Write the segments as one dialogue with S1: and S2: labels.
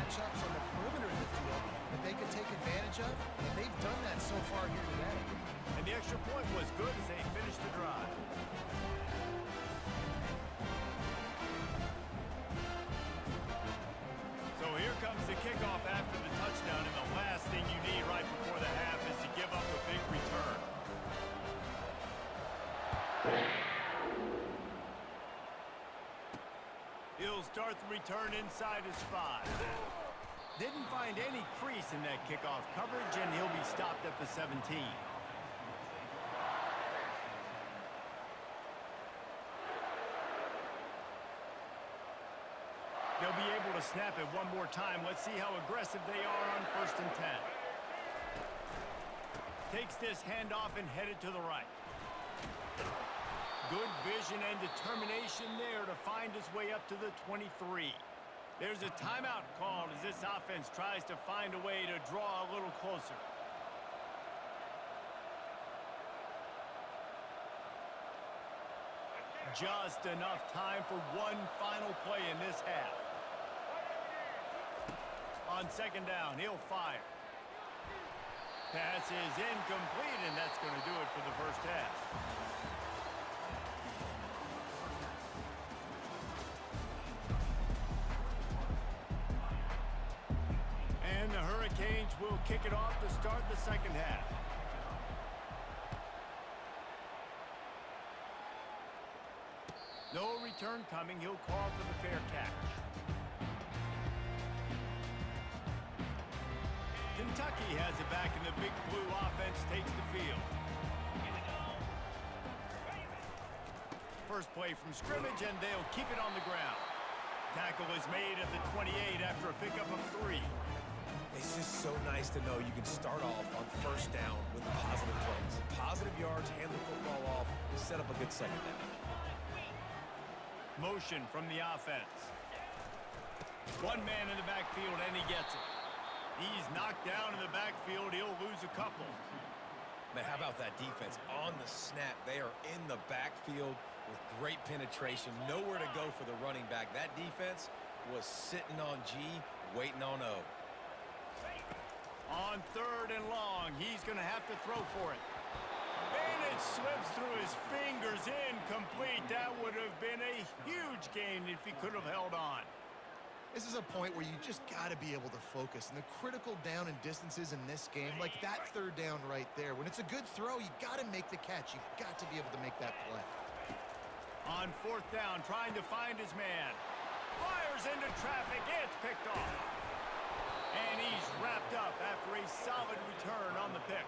S1: matchups on the perimeter of the field that they could take advantage of, and they've done that so far here today.
S2: And the extra point was good as they finished the drive. So here comes the kickoff after the touchdown, and the last thing you need right before the half is to give up a big return. He'll start the return inside his 5. Didn't find any crease in that kickoff coverage, and he'll be stopped at the 17. They'll be able to snap it one more time. Let's see how aggressive they are on 1st and 10. Takes this handoff and headed to the right. Good vision and determination there to find his way up to the 23. There's a timeout called as this offense tries to find a way to draw a little closer. Just enough time for one final play in this half. On 2nd down, he'll fire. Pass is incomplete, and that's going to do it for the first half. And the Hurricanes will kick it off to start the 2nd half. No return coming. He'll call for the fair catch. Kentucky has it back, and the Big Blue offense takes the field. First play from scrimmage, and they'll keep it on the ground. Tackle is made at the 28 after a pickup of 3.
S3: It's just so nice to know you can start off on 1st down with positive plays. Positive yards, hand the football off, set up a good 2nd down.
S2: Motion from the offense. One man in the backfield, and he gets it. He's knocked down in the backfield. He'll lose a couple.
S3: Man, how about that defense? On the snap, they are in the backfield with great penetration. Nowhere to go for the running back. That defense was sitting on G, waiting on O.
S2: On 3rd and long, he's going to have to throw for it. And it slips through his fingers, incomplete. That would have been a huge gain if he could have held on.
S1: This is a point where you just got to be able to focus. And the critical down and distances in this game, like that 3rd down right there, when it's a good throw, you got to make the catch. You've got to be able to make that play.
S2: On 4th down, trying to find his man. Fires into traffic. It's picked off. And he's wrapped up after a solid return on the pick.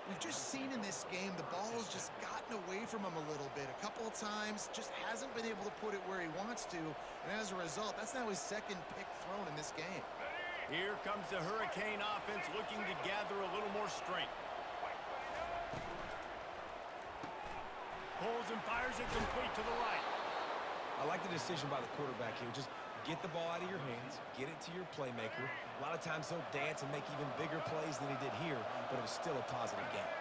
S1: We've just seen in this game the ball has just gotten away from him a little bit. A couple of times, just hasn't been able to put it where he wants to. And as a result, that's now his 2nd pick thrown in this game.
S2: Here comes the Hurricane offense looking to gather a little more strength. Pulls and fires it complete to the right.
S3: I like the decision by the quarterback here. Just get the ball out of your hands, get it to your playmaker. A lot of times he'll dance and make even bigger plays than he did here, but it was still a positive game.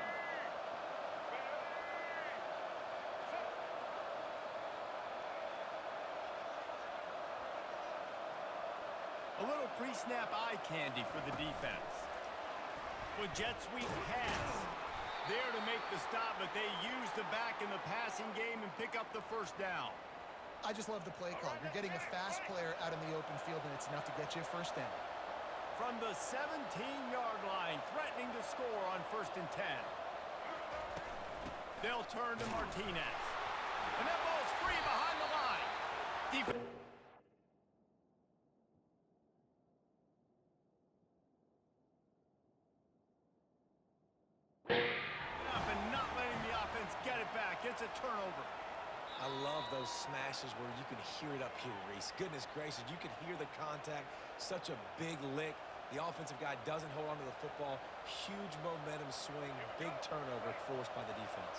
S2: A little pre-snap eye candy for the defense. With jet sweep pass. There to make the stop, but they use the back in the passing game and pick up the 1st down.
S1: I just love the play call. You're getting a fast player out in the open field, and it's enough to get you a 1st down.
S2: From the 17-yard line, threatening to score on 1st and 10. They'll turn to Martinez. And that ball's free behind the line. Up and not letting the offense get it back. It's a turnover.
S3: I love those smashes where you can hear it up here, Reese. Goodness gracious, you can hear the contact. Such a big lick. The offensive guy doesn't hold on to the football. Huge momentum swing, big turnover forced by the defense.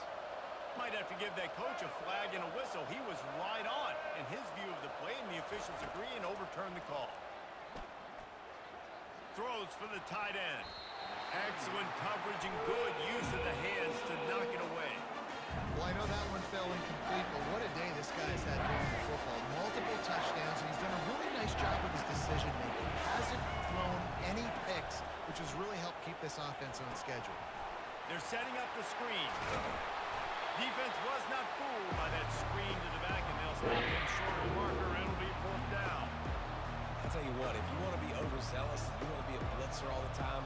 S2: Might have to give that coach a flag and a whistle. He was right on in his view of the play, and the officials agree and overturn the call. Throws for the tight end. Excellent coverage and good use of the hands to knock it away.
S1: Well, I know that one fell incomplete, but what a day this guy's had throwing the football. Multiple touchdowns, and he's done a really nice job with his decision-making. Hasn't this offense on schedule.
S2: They're setting up the screen. Defense was not fooled by that screen to the back, and they'll stop him short of the marker, and it'll be 4th down.
S3: I'll tell you what, if you want to be overzealous, you want to be a blitzer all the time,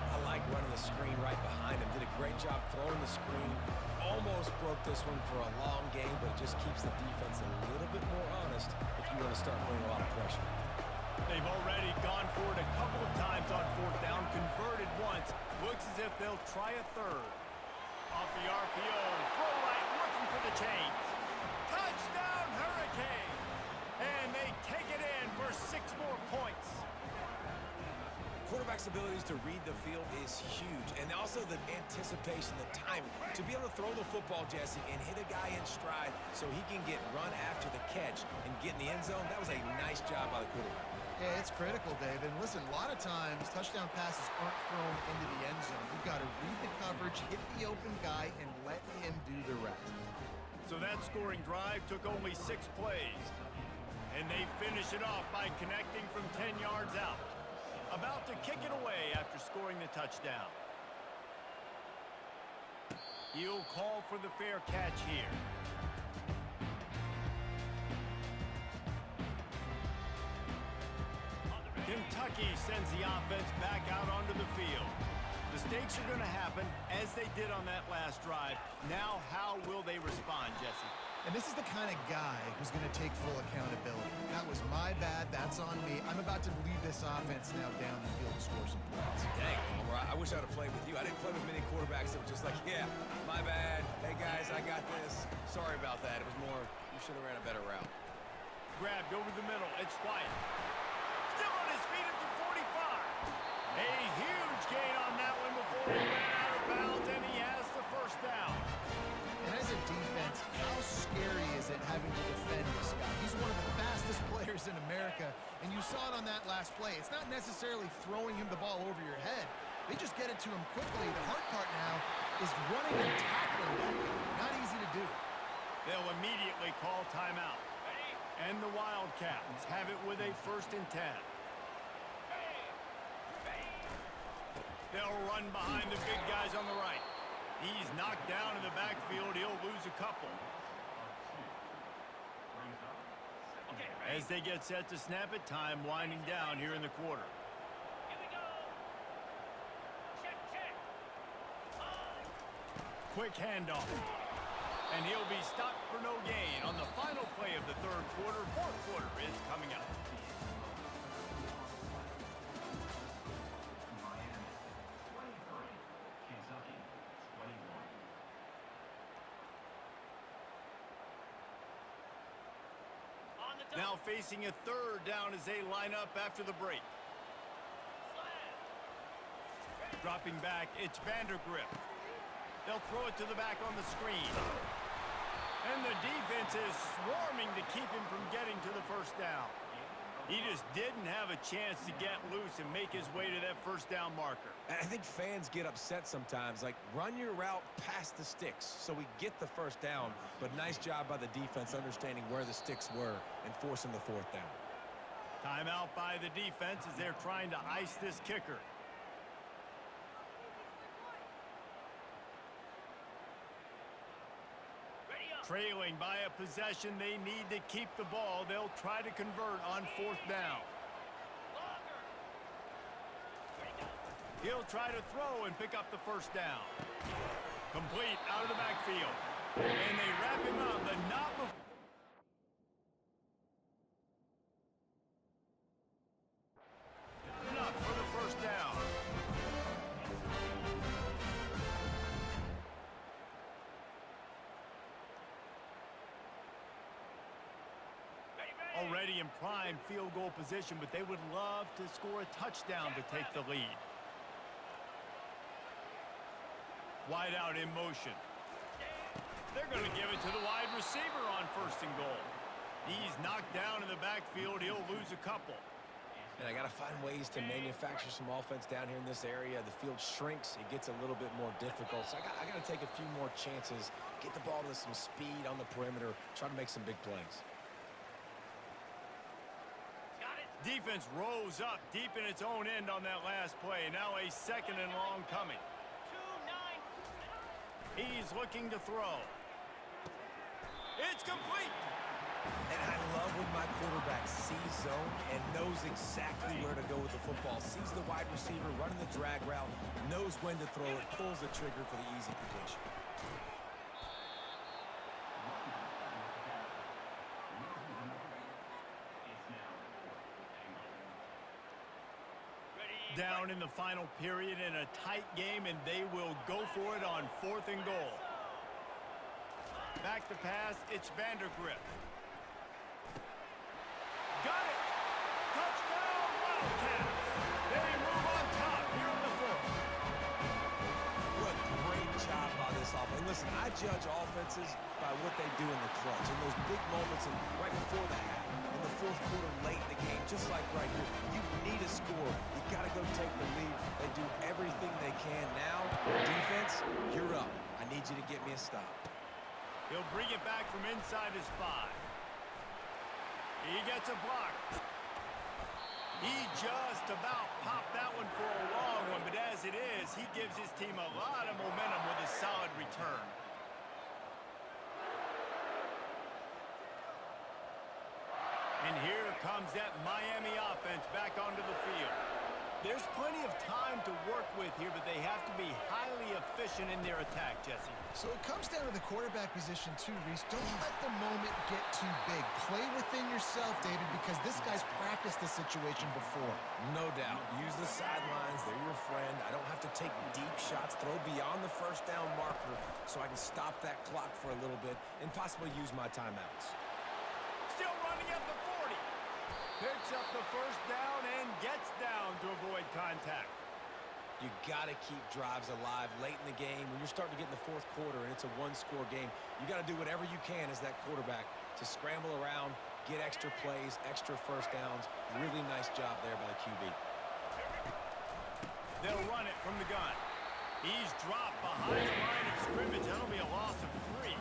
S3: I like running the screen right behind him. Did a great job throwing the screen. Almost broke this one for a long game, but it just keeps the defense a little bit more honest if you want to start putting a lot of pressure.
S2: They've already gone for it a couple of times on 4th down, converted once. Looks as if they'll try a 3rd. Off the RPO, throw right, looking for the chains. Touchdown, Hurricanes! And they take it in for 6 more points.
S3: Quarterback's abilities to read the field is huge, and also the anticipation, the timing. To be able to throw the football, Jesse, and hit a guy in stride so he can get run after the catch and get in the end zone, that was a nice job by the quarterback.
S1: Yeah, it's critical, Dave. And listen, a lot of times touchdown passes aren't thrown into the end zone. You've got to read the coverage, hit the open guy, and let him do the rest.
S2: So that scoring drive took only 6 plays. And they finish it off by connecting from 10 yards out. About to kick it away after scoring the touchdown. He'll call for the fair catch here. Kentucky sends the offense back out onto the field. Mistakes are going to happen as they did on that last drive. Now, how will they respond, Jesse?
S1: And this is the kind of guy who's going to take full accountability. That was my bad. That's on me. I'm about to lead this offense now down the field and score some points.
S3: Dang, Homer, I wish I would have played with you. I didn't play with many quarterbacks that were just like, yeah, my bad. Hey, guys, I got this. Sorry about that. It was more, you should have ran a better route.
S2: Grabbed over the middle. It's Wyatt. Still on his feet at the 45. A huge gain on that one before he ran out of bounds, and he has the 1st down.
S1: And as a defense, how scary is it having to defend this guy? He's one of the fastest players in America, and you saw it on that last play. It's not necessarily throwing him the ball over your head. They just get it to him quickly. The hard part now is running and tackling that guy. Not easy to do.
S2: They'll immediately call timeout. And the Wildcats have it with a 1st and 10. They'll run behind the big guys on the right. He's knocked down in the backfield. He'll lose a couple. As they get set to snap it, time winding down here in the quarter. Quick handoff. And he'll be stopped for no gain on the final play of the 3rd quarter. 4th quarter is coming up. Now facing a 3rd down as they line up after the break. Dropping back, it's Vandergrift. They'll throw it to the back on the screen. And the defense is swarming to keep him from getting to the 1st down. He just didn't have a chance to get loose and make his way to that 1st down marker.
S3: And I think fans get upset sometimes, like, run your route past the sticks so we get the 1st down, but nice job by the defense understanding where the sticks were and forcing the 4th down.
S2: Timeout by the defense as they're trying to ice this kicker. Trailing by a possession, they need to keep the ball. They'll try to convert on 4th down. He'll try to throw and pick up the 1st down. Complete out of the backfield. And they wrap him up, but not before. Enough for the 1st down. Already in prime field goal position, but they would love to score a touchdown to take the lead. Wide out in motion. They're going to give it to the wide receiver on 1st and goal. He's knocked down in the backfield. He'll lose a couple.
S3: And I got to find ways to manufacture some offense down here in this area. The field shrinks. It gets a little bit more difficult. So I got to take a few more chances, get the ball to some speed on the perimeter, try to make some big plays.
S2: Defense rose up deep in its own end on that last play. Now a 2nd and long coming. He's looking to throw. It's complete.
S3: And I love when my quarterback sees zone and knows exactly where to go with the football. Sees the wide receiver running the drag route, knows when to throw it, pulls the trigger for the easy completion.
S2: Down in the final period in a tight game, and they will go for it on 4th and goal. Back to pass, it's Vandergrift. Got it! Touchdown, Wildcats! They move on top here in the 4th.
S3: What great job by this offense. And listen, I judge offenses by what they do in the clutch. In those big moments and right before the half, in the 4th quarter, late in the game, just like right here, you need a score. You got to go take the lead. They do everything they can now. Defense, you're up. I need you to get me a stop.
S2: He'll bring it back from inside his 5. He gets a block. He just about popped that one for a long one, but as it is, he gives his team a lot of momentum with a solid return. And here comes that Miami offense back onto the field. There's plenty of time to work with here, but they have to be highly efficient in their attack, Jesse.
S1: So it comes down to the quarterback position too, Reese. Don't let the moment get too big. Play within yourself, David, because this guy's practiced this situation before.
S3: No doubt. Use the sidelines. They're your friend. I don't have to take deep shots, throw beyond the 1st down marker so I can stop that clock for a little bit and possibly use my timeouts.
S2: Still running at the 40. Picks up the 1st down and gets down to avoid contact.
S3: You got to keep drives alive late in the game. When you're starting to get in the 4th quarter and it's a 1-score game, you got to do whatever you can as that quarterback to scramble around, get extra plays, extra 1st downs. Really nice job there by the QB.
S2: They'll run it from the gun. He's dropped behind the line of scrimmage. That'll be a loss of 3.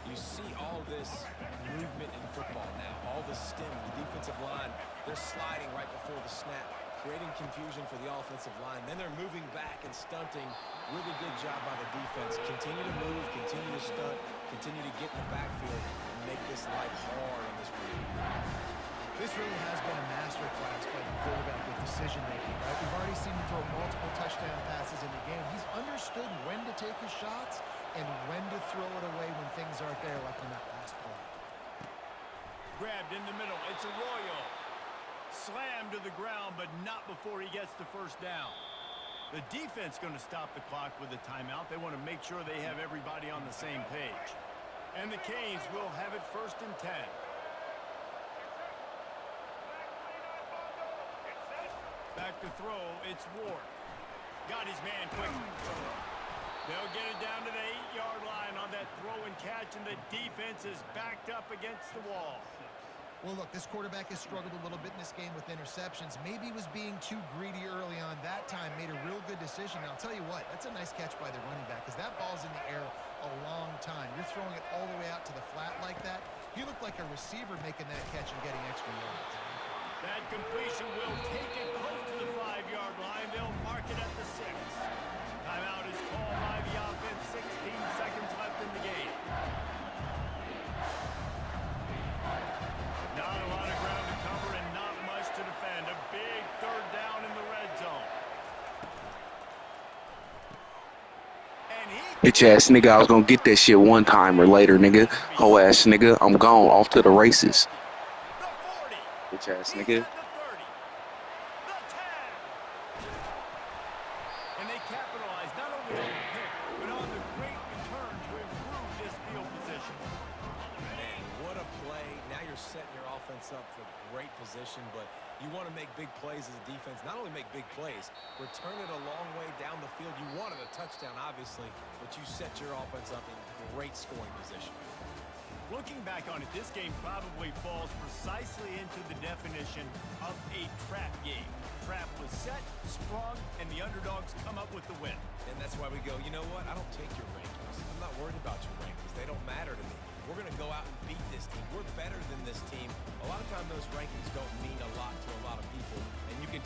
S3: You see all this movement in football now, all the stem, the defensive line, they're sliding right before the snap, creating confusion for the offensive line. Then they're moving back and stunting. Really good job by the defense. Continue to move, continue to stunt, continue to get in the backfield and make this life hard on this move.
S1: This really has been a masterclass by the quarterback with decision-making, right? We've already seen him throw multiple touchdown passes in the game. He's understood when to take his shots and when to throw it away when things aren't there, like on that last play.
S2: Grabbed in the middle. It's Arroyo. Slammed to the ground, but not before he gets the 1st down. The defense going to stop the clock with a timeout. They want to make sure they have everybody on the same page. And the Canes will have it 1st and 10. Back to throw, it's Ward. Got his man quick. They'll get it down to the 8-yard line on that throw and catch, and the defense is backed up against the wall.
S1: Well, look, this quarterback has struggled a little bit in this game with interceptions. Maybe he was being too greedy early on. That time made a real good decision. Now, I'll tell you what, that's a nice catch by the running back because that ball's in the air a long time. You're throwing it all the way out to the flat like that. You look like a receiver making that catch and getting extra yards.
S2: That completion will take it close to the 5-yard line. They'll mark it at the 6. Timeout is called by the offense. 16 seconds left in the game. Not a lot of ground to cover and not much to defend. A big 3rd down in the red zone. And
S4: Bitch ass nigga, I was gonna get that shit one time or later, nigga. Hoe ass nigga, I'm gone off to the races.
S2: the 40.
S4: Bitch ass
S2: He's
S4: nigga.
S2: at the 30. The 10. And they capitalize not only on the pick, but on the great return to improve this field position.
S3: Man, what a play. Now you're setting your offense up for great position, but you want to make big plays as a defense. Not only make big plays, return it a long way down the field. You wanted a touchdown, obviously, but you set your offense up in great scoring position.
S2: Looking back on it, this game probably falls precisely into the definition of a trap game. Trap was set, sprung, and the underdogs come up with the win.
S3: And that's why we go, you know what? I don't take your rankings. I'm not worried about your rankings. They don't matter to me. we're going to go out and beat this team. We're better than this team. A lot of times those rankings don't mean a lot to a lot of people, and you can